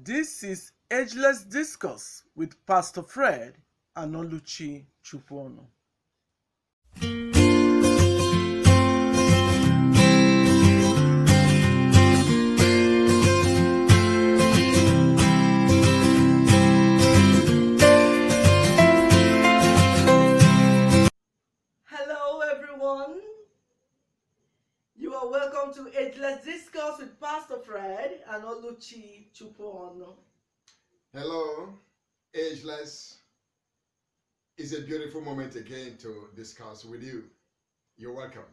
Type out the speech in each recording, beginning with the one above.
This is Ageless Discourse with Pastor Fred and Oluchi Chukwuonu. Hello everyone. You are welcome to Ageless Discourse with Pastor Fred and Oluchi Chukwuonu. Hello, Ageless. It's a beautiful moment again to discuss with you. You're welcome.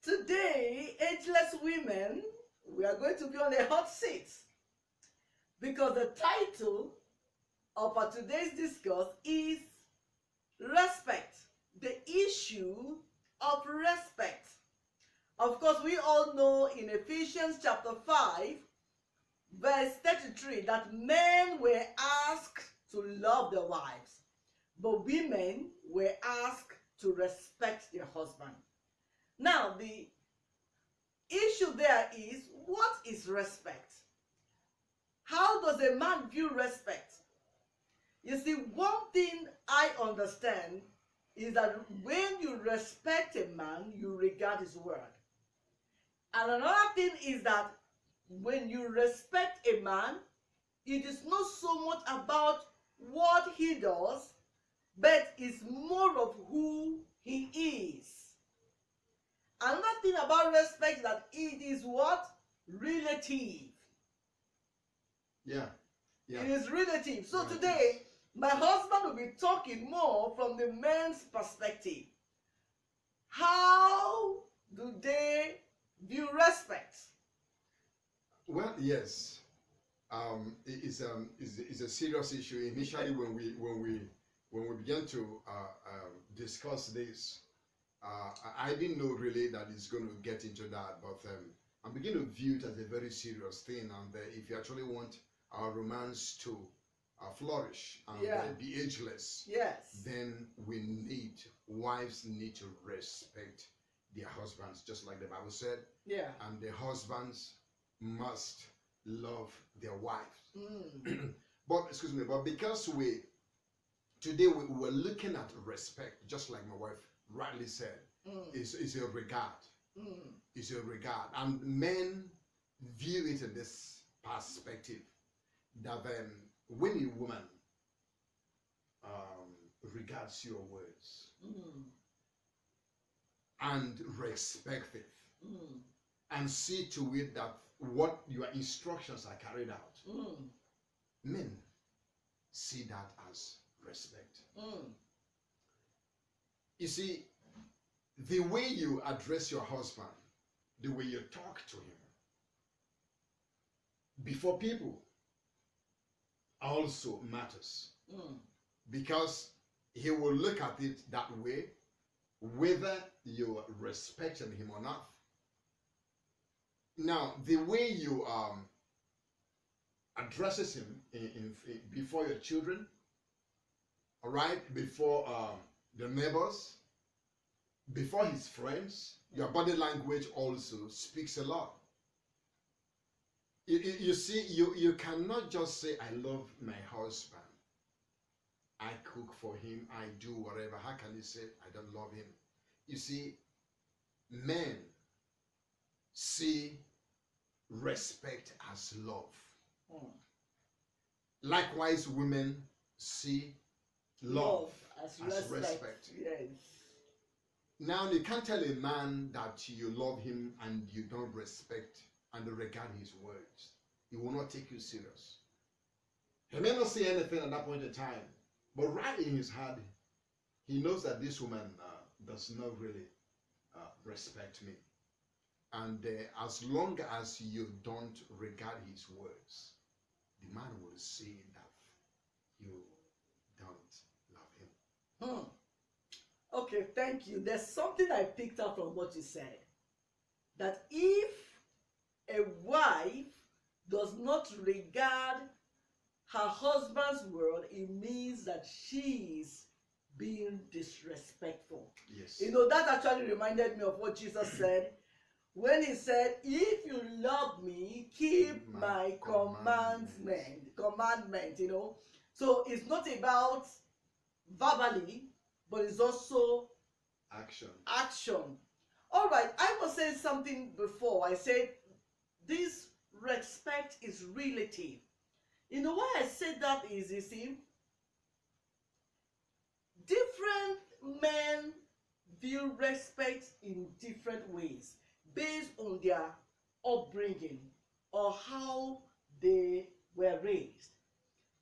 Today, ageless women, we are going to be on a hot seat because the title of our today's discourse is Respect, the issue of respect. Of course, we all know in Ephesians chapter 5, verse 33, that men were asked to love their wives, but women were asked to respect their husband. Now, the issue there is, what is respect? How does a man view respect? You see, one thing I understand is that when you respect a man, you regard his word. And another thing is that when you respect a man, it is not so much about what he does, but it's more of who he is. Another thing about respect is that it is what? Relative. Yeah. It is relative. So today, my husband will be talking more from the men's perspective. How do they view respect? Well, yes. It's a serious issue. Initially, when we began to discuss this, I didn't know really that it's going to get into that, but I'm beginning to view it as a very serious thing. And if you actually want our romance to flourish and be ageless, Yes. then wives need to respect their husbands, just like the Bible said. Yeah. And the husbands must love their wives. But because today we were looking at respect, just like my wife rightly said, is a regard. It's a regard. And men view it in this perspective that when a woman regards your words and respect it and see to it that what your instructions are carried out, men see that as respect. You see, the way you address your husband, the way you talk to him before people also matters, because he will look at it that way, whether you respected him or not. Now, the way you addresses him before your children, all right, before the neighbors, before his friends, your body language also speaks a lot. You see, you cannot just say, I love my husband, I cook for him, I do whatever. How can you say, I don't love him? You see, men see respect as love. Likewise, women see love as respect. Yes. Now, you can't tell a man that you love him and you don't respect and regard his words. He will not take you serious. He may not say anything at that point in time, but right in his heart, he knows that this woman does not really respect me. And as long as you don't regard his words, the man will see that you don't love him. Okay, thank you. There's something I picked up from what you said. That if a wife does not regard her husband's word, it means that she is being disrespectful. Yes. You know, that actually reminded me of what Jesus said when he said, if you love me, keep my commandment, you know. So it's not about verbally, but it's also action. All right, I was saying something before. I said this respect is relative. You know why I said that is, you see, different men view respect in different ways based on their upbringing or how they were raised.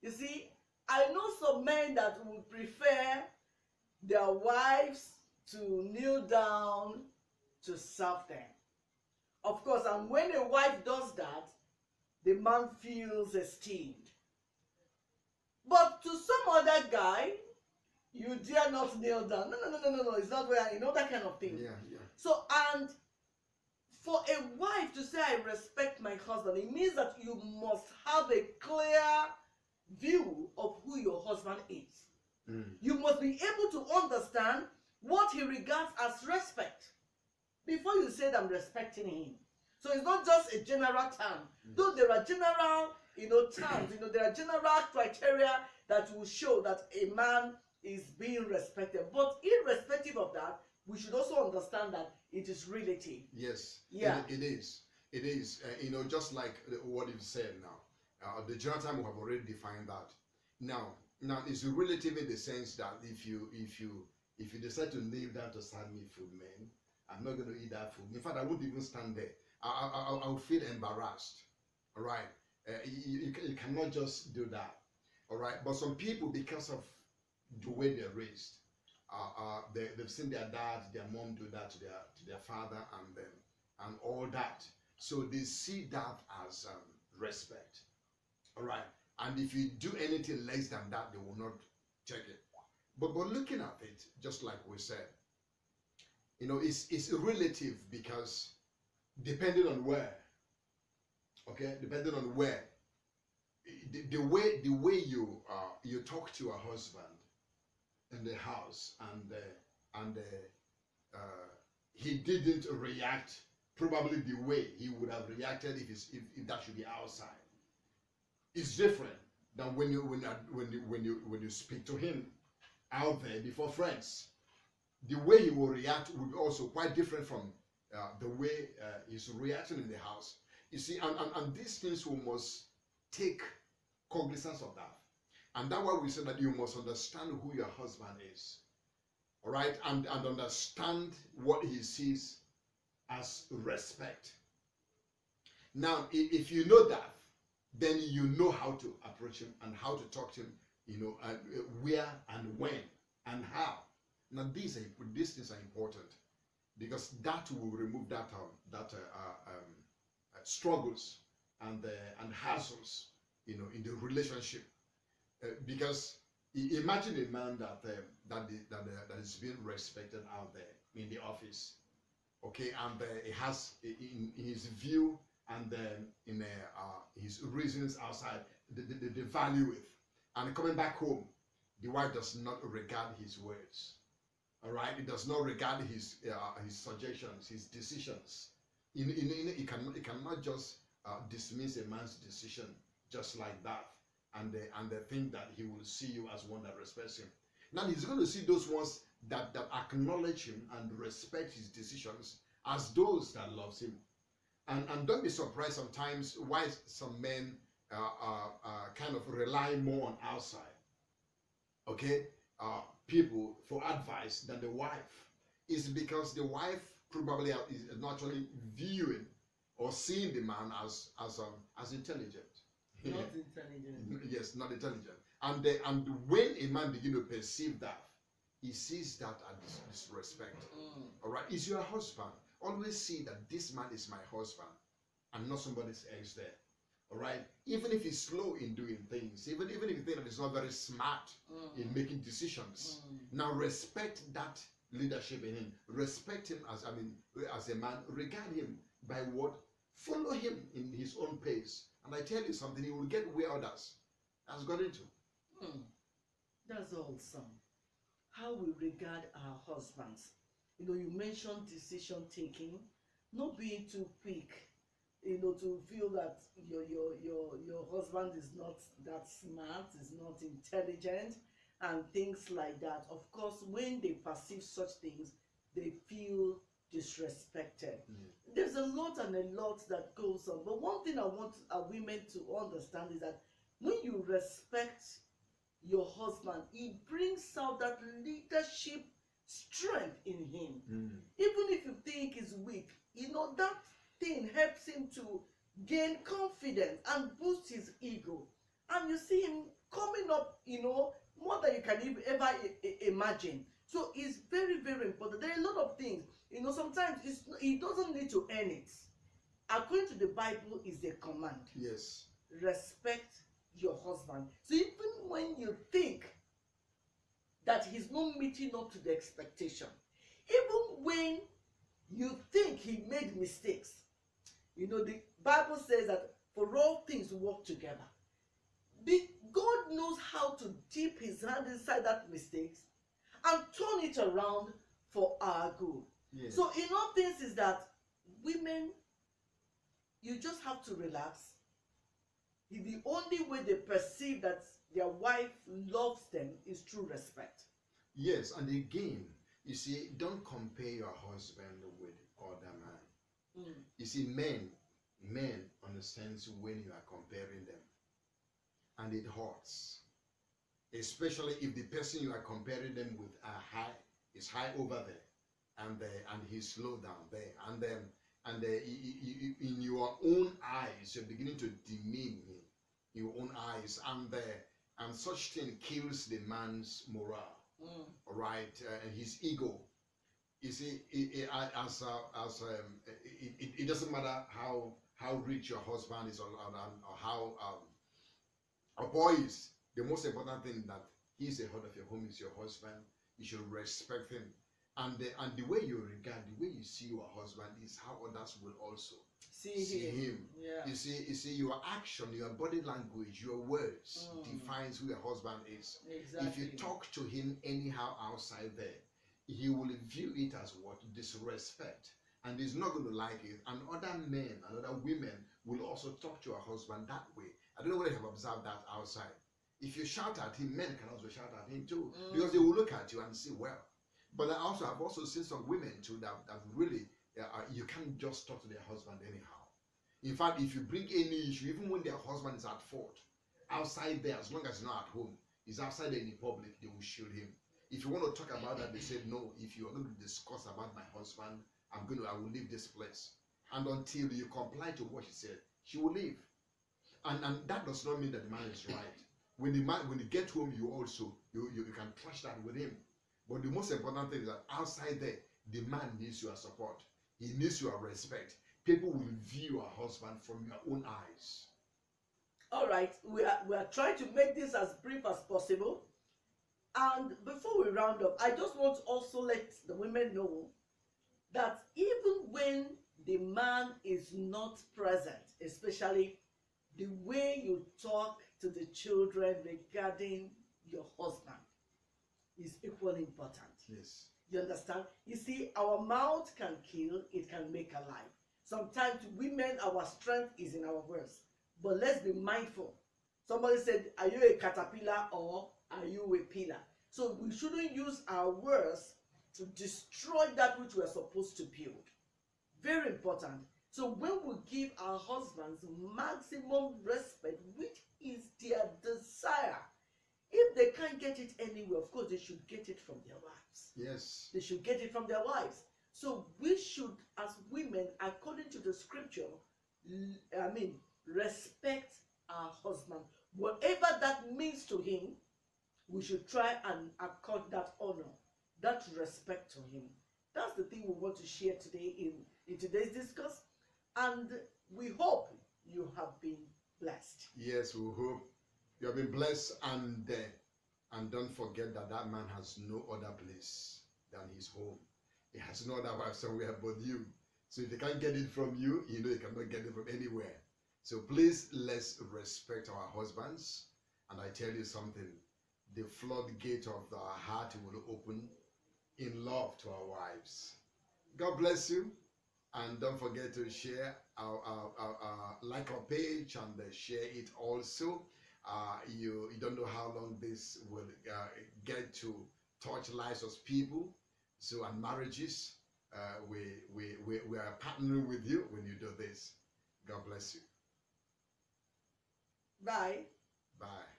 You see, I know some men that would prefer their wives to kneel down to serve them. Of course, and when a wife does that, the man feels esteemed. But to some other guy, you dare not kneel down. No, it's not where, you know, that kind of thing. Yeah. So, and for a wife to say, I respect my husband, it means that you must have a clear view of who your husband is. You must be able to understand what he regards as respect before you say that I'm respecting him. So it's not just a general term. Though there are general, you know, terms, you know, there are general criteria that will show that a man is being respected. But irrespective of that, we should also understand that it is relative. Yes. Yeah. It is. It is. You know, just like what you've said now. The general term we have already defined that. Now it's relative in the sense that if you decide to kneel down to serve me food, man, I'm not going to eat that food. In fact, I won't even stand there. I'll feel embarrassed. All right. You cannot just do that. All right. But some people, because of the way they're raised, they've seen their dad, their mom do that to their father and all that. So they see that as respect. All right. And if you do anything less than that, they will not check it. But looking at it, just like we said, you know, it's relative because depending on where, okay, depending on where, the way you talk to a husband in the house and he didn't react probably the way he would have reacted if that should be outside. It's different than when you speak to him out there before friends. The way he will react will be also quite different from the way he's reacting in the house. You see, and these things we must take cognizance of that. And that's why we say that you must understand who your husband is. All right? And understand what he sees as respect. Now, if you know that, then you know how to approach him and how to talk to him, you know, where and when and how. Now, these things are important because that will remove that struggles and hassles, you know, in the relationship. Because imagine a man that is being respected out there in the office, okay, and he has in his view and then in his reasons outside, they value it, and coming back home, the wife does not regard his words. All right, it does not regard his suggestions, his decisions. It cannot just dismiss a man's decision just like that, and they think that he will see you as one that respects him. Now he's going to see those ones that acknowledge him and respect his decisions as those that loves him. And don't be surprised sometimes why some men kind of rely more on outside, okay, people for advice than the wife. Is because the wife probably is naturally viewing or seeing the man as intelligent. Not intelligent. Yes, not intelligent. And when a man begins to perceive that, he sees that as disrespect. All right, is your husband. Always see that this man is my husband and not somebody else there. All right, even if he's slow in doing things, even if you think that he's not very smart in making decisions, now respect that leadership in him. Respect him as a man. Regard him by what? Follow him in his own pace. And I tell you something, he will get where others has got into. That's awesome. How we regard our husbands. You know, you mentioned decision taking, not being too quick. to feel that your husband is not that smart, is not intelligent, and things like that. Of course, when they perceive such things, they feel disrespected. There's a lot and a lot that goes on. But one thing I want women to understand is that when you respect your husband, it brings out that leadership strength in him. Even if you think he's weak, that thing helps him to gain confidence and boost his ego. And you see him coming up, more than you can even ever imagine. So it's very, very important. There are a lot of things, sometimes he doesn't need to earn it. According to the Bible, is a command. Yes. Respect your husband. So even when you think that he's not meeting up to the expectation, even when you think he made mistakes, the Bible says that for all things work together. God knows how to dip his hand inside that mistakes and turn it around for our good. Yes. So in all things is that women, you just have to relax. The only way they perceive that their wife loves them is through respect. Yes, and again, you see, don't compare your husband with other man. You see, men understands when you are comparing them, and it hurts, especially if the person you are comparing them with is high over there, and he's low down there, and in your own eyes you're beginning to demean him, your own eyes, and such thing kills the man's morale. Right, and his ego. You see, it doesn't matter how rich your husband is, or how a boy is. The most important thing that he's the head of your home is your husband. You should respect him, and the way you regard, the way you see your husband is how others will also see him. Yeah. You see, your action, your body language, your words defines who your husband is. Exactly. If you talk to him anyhow outside there, he will view it as what? Disrespect. And he's not going to like it. And other men and other women will also talk to your husband that way. I don't know whether you have observed that outside. If you shout at him, men can also shout at him too. Because they will look at you and say, well. But I've also seen some women too that really, you can't just talk to their husband anyhow. In fact, if you bring any issue, even when their husband is at fault, outside there, as long as he's not at home, he's outside in the public, they will shield him. If you want to talk about that, they said, no, if you are going to discuss about my husband, I will leave this place. And until you comply to what she said, she will leave. And that does not mean that the man is right. When you get home, you can trash that with him. But the most important thing is that outside there, the man needs your support. He needs your respect. People will view your husband from your own eyes. All right, we are trying to make this as brief as possible. And before we round up, I just want to also let the women know that even when the man is not present, especially the way you talk to the children regarding your husband is equally important. Yes. You understand? You see, our mouth can kill, it can make alive. Sometimes women, our strength is in our words. But let's be mindful. Somebody said, are you a caterpillar or are you a pillar? So we shouldn't use our words to destroy that which we're supposed to build. Very important. So when we give our husbands maximum respect, which is their desire, if they can't get it anywhere, of course they should get it from their wives. Yes. They should get it from their wives. So we should, as women, according to the scripture, respect our husband. Whatever that means to him, we should try and accord that honor, that respect to him. That's the thing we want to share today in today's discourse. And we hope you have been blessed. Yes, we hope you have been blessed, and don't forget that man has no other place than his home. He has no other wife somewhere but you. So if he can't get it from you, he cannot get it from anywhere. So please, let's respect our husbands. And I tell you something, the floodgate of our heart will open in love to our wives. God bless you. And don't forget to share like our page and share it also. You don't know how long this will get to touch lives of people, so and marriages. We are partnering with you when you do this. God bless you. Bye. Bye.